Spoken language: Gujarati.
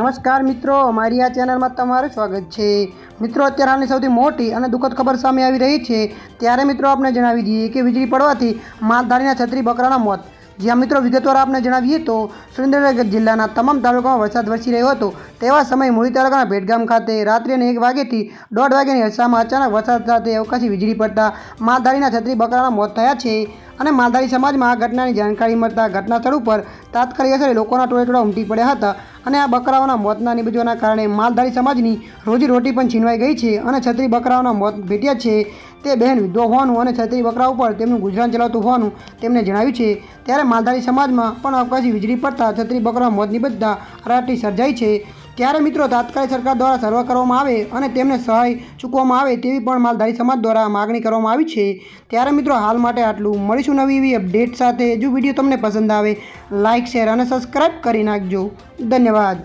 નમસ્કાર મિત્રો, મારી આ ચેનલમાં તમારું સ્વાગત છે। મિત્રો, અત્યારે હાલની સૌથી મોટી અને દુઃખદ ખબર સામે આવી રહી છે। ત્યારે મિત્રો આપણે જણાવી દઈએ કે વીજળી પડવાથી માલધારીના છત્રી બકરાના મોત। જ્યાં મિત્રો વિગતવાર આપણે જણાવીએ તો સુરેન્દ્રનગર જિલ્લાના તમામ તાલુકામાં વરસાદ વરસી રહ્યો હતો। તેવા સમયે મૂળી તાલુકાના ભેટગામ ખાતે રાત્રે 1 વાગ્યાથી 1:30 વાગ્યાની અરસામાં અચાનક વરસાદ સાથે અવકાશી વીજળી પડતા માલધારીના છત્રી બકરાના મોત થયા છે। અને માલધારી સમાજમાં આ ઘટનાની જાણકારી મળતા ઘટના સ્થળ ઉપર તાત્કાલિક અસરે લોકોના ટોળેટોળા ઉમટી પડ્યા હતા। અને આ બકરાઓના મોતના નિપજવાના કારણે માલધારી સમાજની રોજીરોટી પણ છીનવાઈ ગઈ છે અને છત્રી બકરાઓના મોત ભેટ્યા છે। તે બહેન વિધવા હોવાનું અને છત્રી બકરા ઉપર તેમનું ગુજરાન ચલાવતું હોવાનું તેમને જણાવ્યું છે। ત્યારે માલધારી સમાજમાં પણ અવકાશી વીજળી પડતા છત્રી બકરાના મોત નિપજતા અરાટી સર્જાઈ છે। ત્યારે મિત્રો તાત્કાલિક સરકાર દ્વારા સર્વે કરવામાં આવે અને તેમને સહાય ચૂકવવામાં આવે તેવી પણ માલધારી સમાજ દ્વારા માગણી કરવામાં આવી છે। ત્યારે મિત્રો હાલ માટે આટલું। મળીશું નવી એવી અપડેટ સાથે। જો વિડીયો તમને પસંદ આવે લાઇક, શેર અને સબસ્ક્રાઈબ કરી નાખજો। ધન્યવાદ।